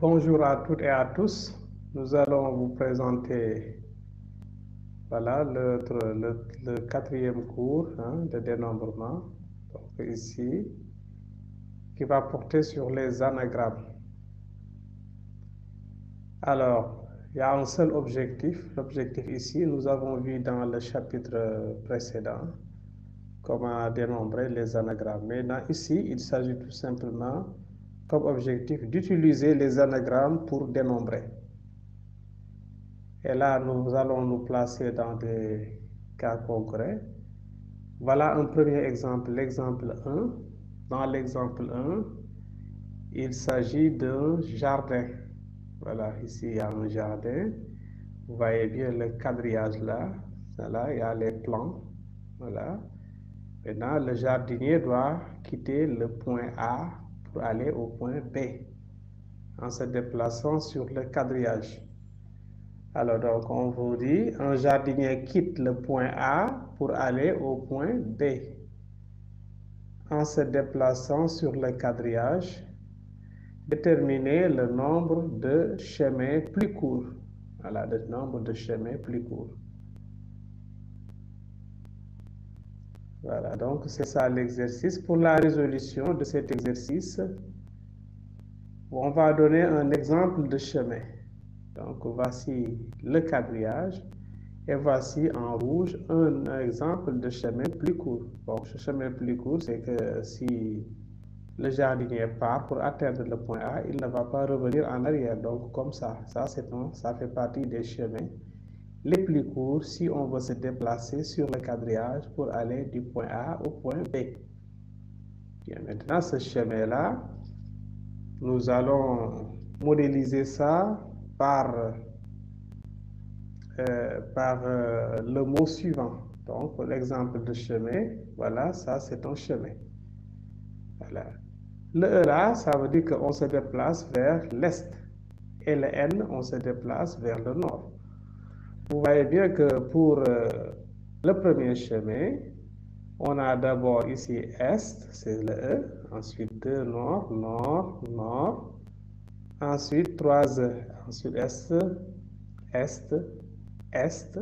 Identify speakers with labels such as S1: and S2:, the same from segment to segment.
S1: Bonjour à toutes et à tous. Nous allons vous présenter voilà, le quatrième cours de dénombrement, donc ici, qui va porter sur les anagrammes. Alors, il y a un seul objectif. L'objectif ici, nous avons vu dans le chapitre précédent comment dénombrer les anagrammes. Maintenant, ici, il s'agit tout simplement comme objectif d'utiliser les anagrammes pour dénombrer. Et là, nous allons nous placer dans des cas concrets. Voilà un premier exemple, l'exemple 1. Dans l'exemple 1, il s'agit d'un jardin. Voilà, ici il y a un jardin. Vous voyez bien le quadrillage là. Voilà, il y a les plans. Voilà. Maintenant, le jardinier doit quitter le point A pour aller au point B en se déplaçant sur le quadrillage. Alors, donc, on vous dit, un jardinier quitte le point A pour aller au point B. En se déplaçant sur le quadrillage, déterminez le nombre de chemins plus courts. Voilà, le nombre de chemins plus courts. Voilà, donc c'est ça l'exercice. Pour la résolution de cet exercice, on va donner un exemple de chemin. Donc, voici le quadrillage. Et voici en rouge un exemple de chemin plus court. Bon, ce chemin plus court, c'est que si le jardinier part pour atteindre le point A, il ne va pas revenir en arrière. Donc, comme ça fait partie des chemins les plus courts si on veut se déplacer sur le quadrillage pour aller du point A au point B. Bien, maintenant, ce chemin-là, nous allons modéliser ça par le mot suivant. Donc, l'exemple de chemin, voilà, ça c'est un chemin. Voilà. Le E là, ça veut dire qu'on se déplace vers l'est. Et le N, on se déplace vers le nord. Vous voyez bien que pour le premier chemin, on a d'abord ici est, c'est le E. Ensuite 2, nord, nord, nord. Ensuite 3 E. Ensuite est, est, est.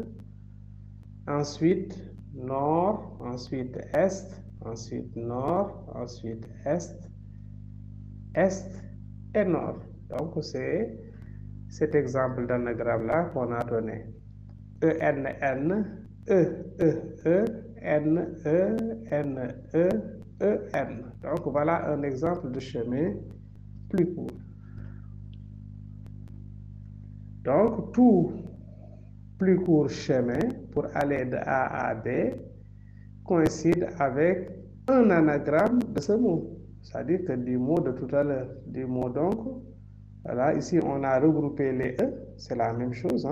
S1: Ensuite nord, ensuite est, ensuite nord, ensuite est et nord. Donc c'est cet exemple d'anagramme-là qu'on a donné. E, N, N, E, E, E, N, E, N, E, E, N. Donc voilà un exemple de chemin plus court. Donc tout plus court chemin pour aller de A à B coïncide avec un anagramme de ce mot. C'est-à-dire que du mot de tout à l'heure, du mot donc, voilà, ici on a regroupé les E, c'est la même chose.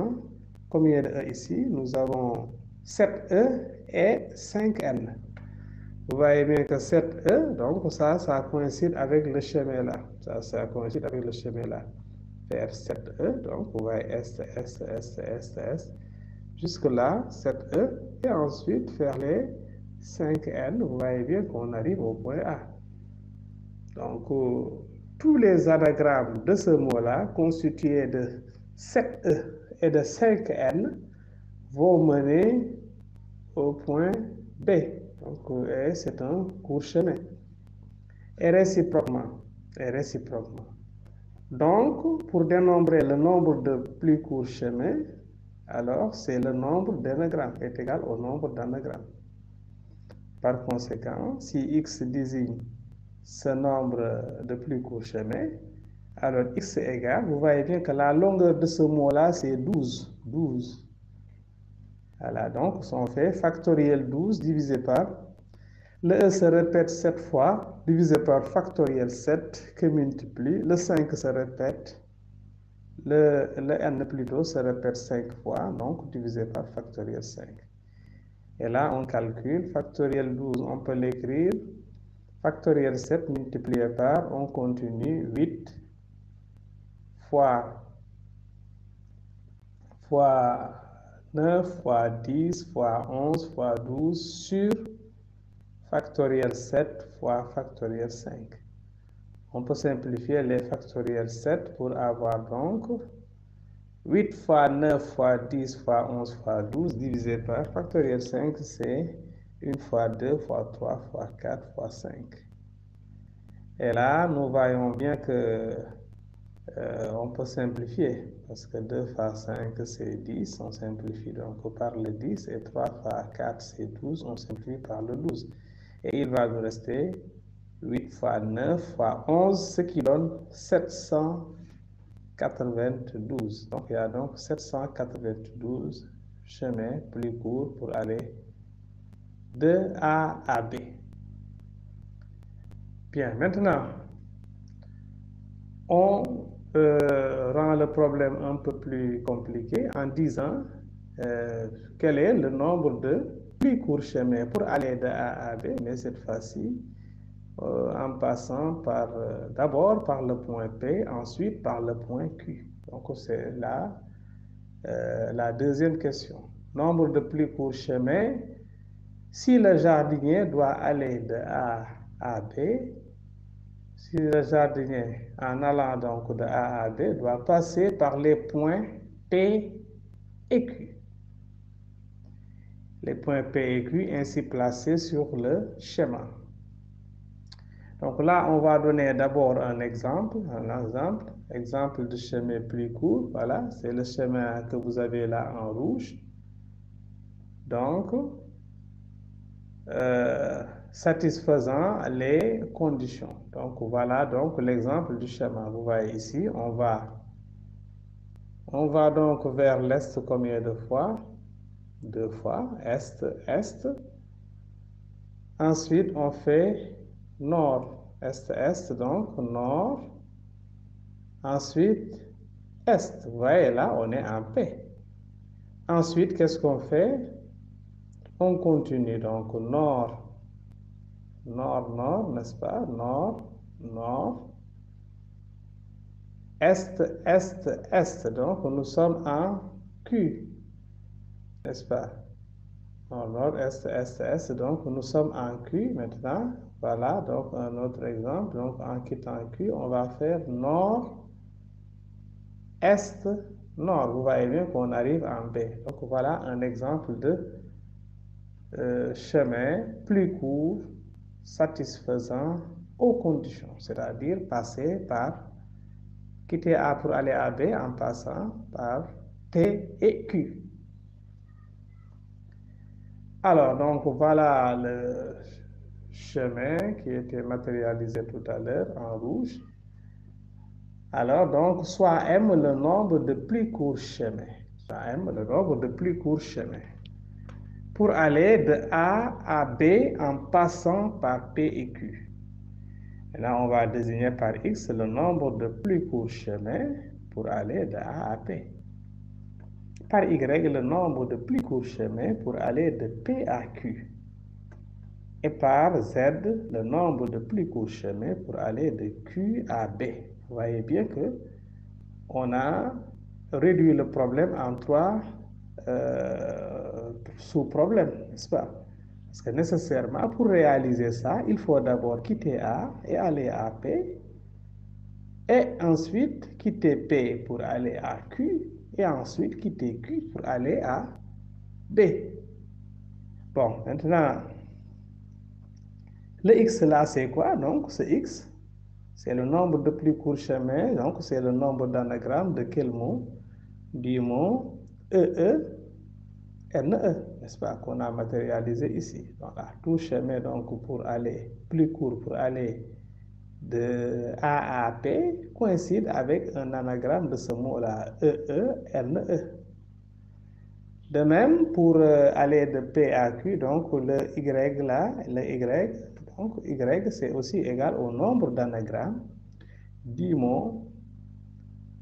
S1: Combien de E ici? Nous avons 7 E et 5 N. Vous voyez bien que 7 E, donc ça coïncide avec le chemin là. Ça coïncide avec le chemin là. Vers 7 E, donc vous voyez est. Jusque là, 7 E, et ensuite faire les 5 N, vous voyez bien qu'on arrive au point A. Donc, tous les anagrammes de ce mot-là, constitués de 7 E et de 5 N, vont mener au point B. Donc, c'est un court chemin. Et réciproquement. Donc, pour dénombrer le nombre de plus courts chemins, alors c'est le nombre d'anagrammes est égal au nombre d'anagrammes. Par conséquent, si x désigne ce nombre de plus courts chemins, alors x est égal, vous voyez bien que la longueur de ce mot-là, c'est 12. 12. Voilà, donc on fait factoriel 12 divisé par, le E se répète 7 fois, divisé par factoriel 7, que multiplie, le 5 se répète, le N plutôt se répète 5 fois, donc divisé par factoriel 5. Et là, on calcule, factoriel 12, on peut l'écrire, factoriel 7 multiplié par, on continue, 8 fois 9 fois 10 fois 11 fois 12 sur factoriel 7 fois factoriel 5. On peut simplifier les factoriels 7 pour avoir donc 8 fois 9 fois 10 fois 11 fois 12 divisé par factoriel 5, c'est 1 fois 2 fois 3 fois 4 fois 5. Et là, nous voyons bien que on peut simplifier, parce que 2 fois 5, c'est 10, on simplifie donc par le 10, et 3 fois 4, c'est 12, on simplifie par le 12. Et il va nous rester 8 fois 9 fois 11, ce qui donne 792. Donc, il y a donc 792 chemins plus courts pour aller de A à B. Bien, maintenant, on rend le problème un peu plus compliqué en disant quel est le nombre de plus courts chemins pour aller de A à B, mais cette fois-ci, en passant par d'abord par le point P, ensuite par le point Q. Donc, c'est là la deuxième question. Nombre de plus courts chemins si le jardinier doit aller de A à B. Si le jardinier, en allant donc de A à B, doit passer par les points P et Q. Les points P et Q ainsi placés sur le schéma. Donc là, on va donner d'abord un exemple de chemin plus court. Voilà, c'est le chemin que vous avez là en rouge. Donc, satisfaisant les conditions. Donc, voilà donc l'exemple du schéma. Vous voyez ici, on va donc vers l'est combien de fois? 2 fois, est, est. Ensuite, on fait nord, est, est, donc nord. Ensuite, est. Vous voyez là, on est en paix. Ensuite, qu'est-ce qu'on fait? On continue donc nord, nord, nord, n'est-ce pas? Nord, nord. Est, est, est. Donc, nous sommes en Q, n'est-ce pas? Nord, nord, est, est, est. Donc, nous sommes en Q maintenant. Voilà, donc un autre exemple. Donc, en quittant Q, on va faire nord, est, nord. Vous voyez bien qu'on arrive en B. Donc, voilà un exemple de chemin plus court, satisfaisant aux conditions, c'est-à-dire passer par quitter A pour aller à B en passant par P et Q. Alors, donc voilà le chemin qui était matérialisé tout à l'heure en rouge. Alors, donc, soit M le nombre de plus courts chemins. Soit M le nombre de plus courts chemins. Pour aller de A à B en passant par P et Q. Et là, on va désigner par X le nombre de plus courts chemins pour aller de A à B. Par Y, le nombre de plus courts chemins pour aller de P à Q. Et par Z, le nombre de plus courts chemins pour aller de Q à B. Vous voyez bien que on a réduit le problème en 3 sous-problèmes, n'est-ce pas? Parce que nécessairement, pour réaliser ça, il faut d'abord quitter A et aller à P, et ensuite quitter P pour aller à Q, et ensuite quitter Q pour aller à B. Bon, maintenant, le X là, c'est quoi? Donc, ce X, c'est le nombre de plus courts chemins, donc c'est le nombre d'anagrammes de quel mot? Du mot EE, NE, n'est-ce pas, qu'on a matérialisé ici. Voilà, tout chemin donc pour aller, plus court pour aller de A à P coïncide avec un anagramme de ce mot-là, EE, NE. De même, pour aller de P à Q, donc le Y là, le Y, donc Y c'est aussi égal au nombre d'anagrammes du mot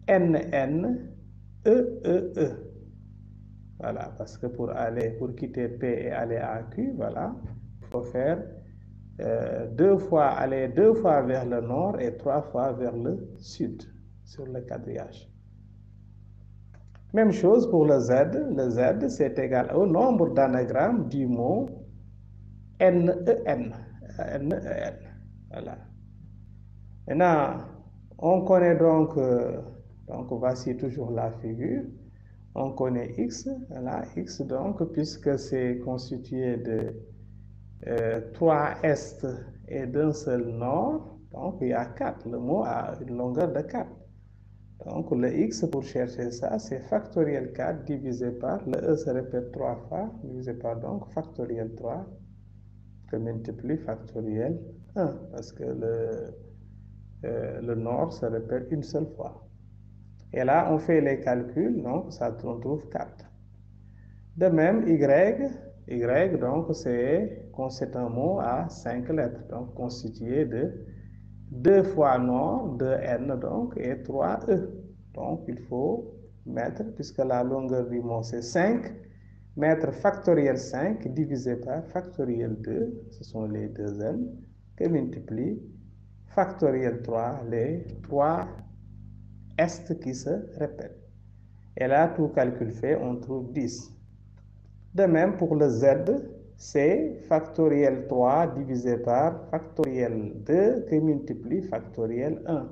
S1: NN, EEE. Voilà, parce que pour quitter P et aller à Q, voilà, il faut faire deux fois vers le nord et 3 fois vers le sud sur le quadrillage. Même chose pour le Z. Le Z, c'est égal au nombre d'anagrammes du mot NEN. NEN. Voilà. Maintenant, on connaît donc voici toujours la figure. On connaît X, là, X donc, puisque c'est constitué de 3 est et d'un seul nord, donc il y a 4. Le mot a une longueur de 4. Donc le X, pour chercher ça, c'est factoriel 4 divisé par, le E se répète 3 fois, divisé par donc factoriel 3, que multiplie factoriel 1, parce que le nord se répète une seule fois. Et là, on fait les calculs, donc ça, on trouve 4. De même, Y donc c'est un mot à 5 lettres, donc constitué de 2 fois nord, 2N donc, et 3E. Donc, il faut mettre, puisque la longueur du mot c'est 5, mettre factoriel 5 divisé par factoriel 2, ce sont les 2N, que multiplie factoriel 3, les 3 est qui se répètent. Et là, tout calcul fait, on trouve 10. De même, pour le Z, c'est factoriel 3 divisé par factoriel 2 qui multiplie factoriel 1.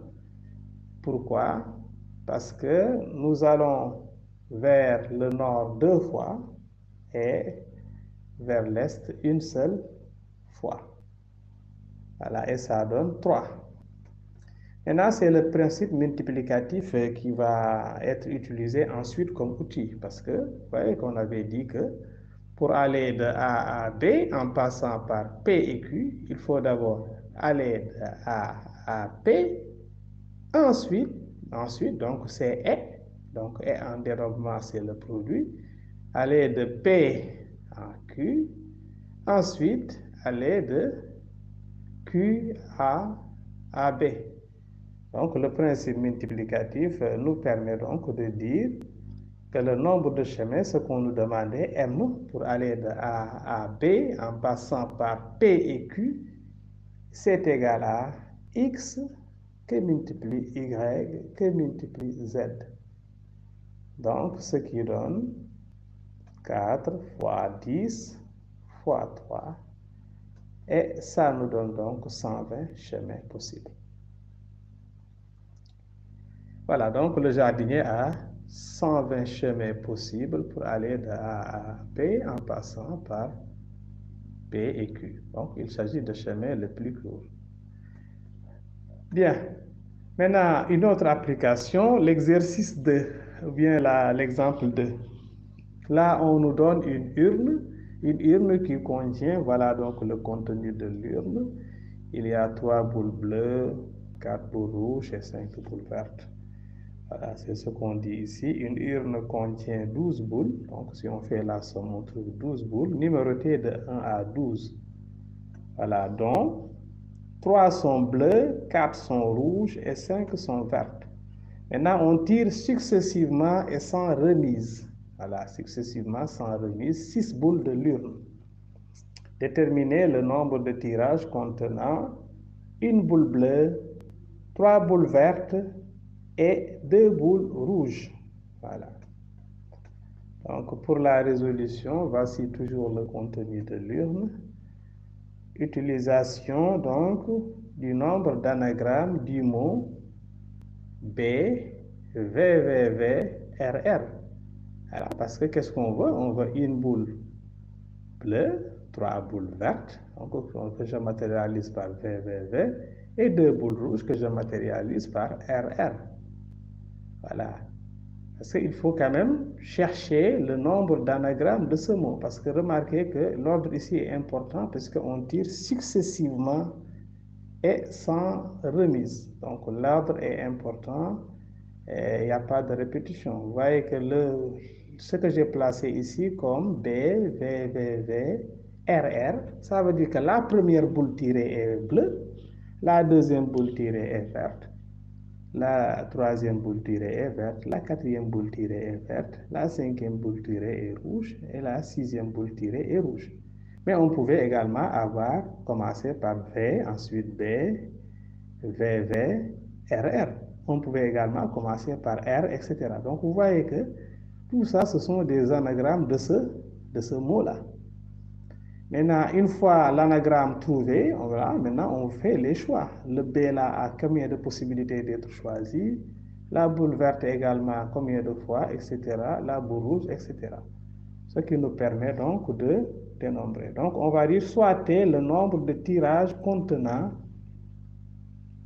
S1: Pourquoi? Parce que nous allons vers le nord 2 fois et vers l'est une seule fois. Voilà, et ça donne 3. Maintenant, c'est le principe multiplicatif qui va être utilisé ensuite comme outil. Parce que, vous voyez qu'on avait dit que pour aller de A à B en passant par P et Q, il faut d'abord aller de A à P. Ensuite, donc c'est E. Donc E en dérobement, c'est le produit. Aller de P à Q. Ensuite, aller de Q à B. Donc, le principe multiplicatif nous permet donc de dire que le nombre de chemins, ce qu'on nous demandait, M, pour aller de A à B en passant par P et Q, c'est égal à X que multiplie Y que multiplie Z. Donc, ce qui donne 4 fois 10 fois 3. Et ça nous donne donc 120 chemins possibles. Voilà, donc le jardinier a 120 chemins possibles pour aller de A à B en passant par P et Q. Donc, il s'agit de chemins le plus court. Bien. Maintenant, une autre application, l'exercice 2, ou bien l'exemple 2. Là, on nous donne une urne qui contient, voilà donc le contenu de l'urne. Il y a 3 boules bleues, 4 boules rouges et 5 boules vertes. Voilà, c'est ce qu'on dit ici. Une urne contient 12 boules. Donc, si on fait la somme, on trouve 12 boules, numérotées de 1 à 12. Voilà, donc 3 sont bleues, 4 sont rouges et 5 sont vertes. Maintenant, on tire successivement et sans remise. Voilà, successivement sans remise, 6 boules de l'urne. Déterminez le nombre de tirages contenant une boule bleue, 3 boules vertes et 2 boules rouges. Voilà. Donc, pour la résolution, voici toujours le contenu de l'urne. Utilisation, donc, du nombre d'anagrammes du mot B, VVV, RR. Alors, parce que qu'est-ce qu'on veut? On veut une boule bleue, 3 boules vertes, donc, que je matérialise par VVV, et 2 boules rouges que je matérialise par RR. Voilà. Parce qu'il faut quand même chercher le nombre d'anagrammes de ce mot. Parce que remarquez que l'ordre ici est important puisqu'on tire successivement et sans remise. Donc l'ordre est important et il n'y a pas de répétition. Vous voyez que ce que j'ai placé ici comme B, V, V, V, R, R, ça veut dire que la première boule tirée est bleue, la deuxième boule tirée est verte, la troisième boule tirée est verte, la quatrième boule tirée est verte, la cinquième boule tirée est rouge et la sixième boule tirée est rouge. Mais on pouvait également avoir commencé par V, ensuite B, VV, RR. On pouvait également commencer par R, etc. Donc vous voyez que tout ça, ce sont des anagrammes de ce mot-là. Maintenant, une fois l'anagramme trouvé, maintenant on fait les choix. Le B là a combien de possibilités d'être choisi? La boule verte également combien de fois, etc. La boule rouge, etc. Ce qui nous permet donc de dénombrer. Donc on va dire soit T le nombre de tirages contenant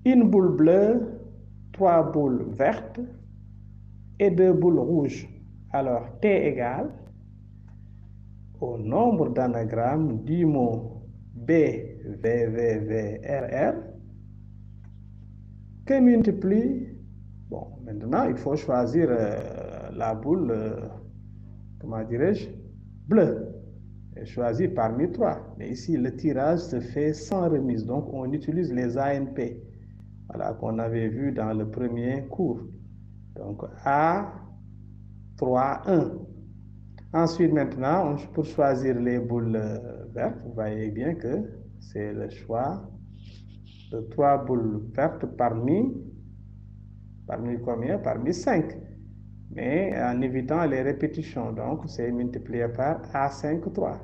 S1: une boule bleue, 3 boules vertes et 2 boules rouges. Alors T égale au nombre d'anagrammes du mot BVVVRR que multiplie, bon, maintenant il faut choisir la boule, comment dirais-je, bleue, choisie parmi 3. Mais ici, le tirage se fait sans remise, donc on utilise les ANP, voilà, qu'on avait vu dans le premier cours. Donc A3, 1. Ensuite, maintenant, pour choisir les boules vertes, vous voyez bien que c'est le choix de 3 boules vertes parmi combien? Parmi 5. Mais en évitant les répétitions, donc c'est multiplié par A5, 3.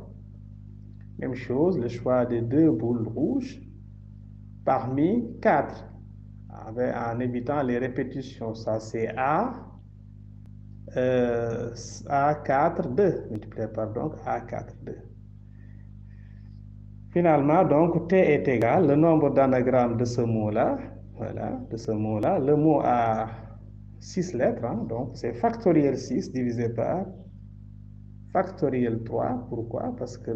S1: Même chose, le choix de 2 boules rouges parmi 4. En évitant les répétitions, ça c'est A4, 2, multiplié par donc A4, 2. Finalement, donc, T est égal, le nombre d'anagrammes de ce mot-là, voilà, de ce mot-là. Le mot a 6 lettres, hein, donc c'est factoriel 6 divisé par factoriel 3. Pourquoi? Parce que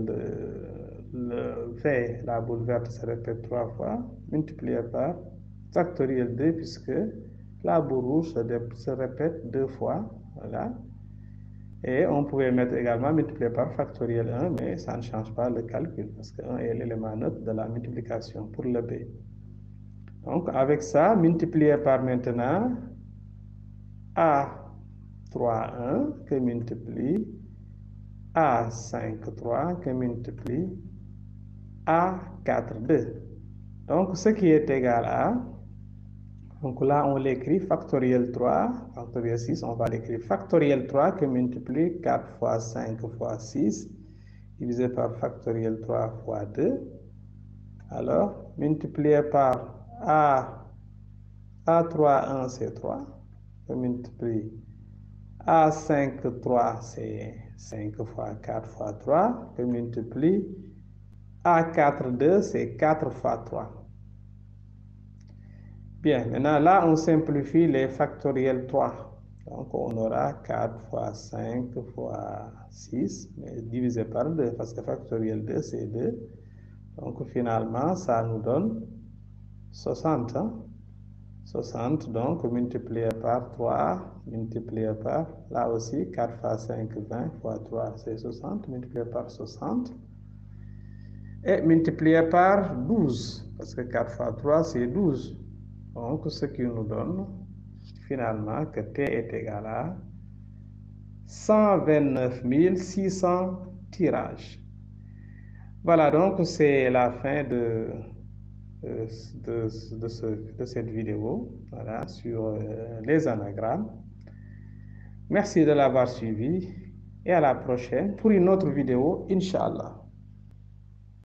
S1: le V, la boule verte, se répète 3 fois, multiplié par factoriel 2, puisque la boule rouge se répète 2 fois, voilà. Et on pouvait mettre également multiplié par factoriel 1, mais ça ne change pas le calcul, parce que 1 est l'élément neutre de la multiplication pour le B. Donc, avec ça, multiplié par maintenant A3, 1 que multiplie A5, 3 que multiplie A4, 2. Donc, ce qui est égal à, donc là, on l'écrit factoriel 3, factoriel 6, on va l'écrire factoriel 3 que multiplie 4 fois 5 fois 6, divisé par factoriel 3 fois 2. Alors, multiplié par A3, 1, c'est 3, que multiplie A5, 3, c'est 5 fois 4 fois 3, que multiplie A4, 2, c'est 4 fois 3. Bien, maintenant là, on simplifie les factoriels 3. Donc, on aura 4 fois 5 fois 6, mais divisé par 2, parce que factoriel 2, c'est 2. Donc, finalement, ça nous donne 60. Hein? 60, donc, multiplié par 3, multiplié par, là aussi, 4 fois 5, 20 fois 3, c'est 60, multiplié par 60. Et multiplié par 12, parce que 4 fois 3, c'est 12. Donc, ce qui nous donne finalement que T est égal à 129 600 tirages. Voilà, donc c'est la fin de cette vidéo, voilà, sur les anagrammes. Merci de l'avoir suivi et à la prochaine pour une autre vidéo, Inch'Allah.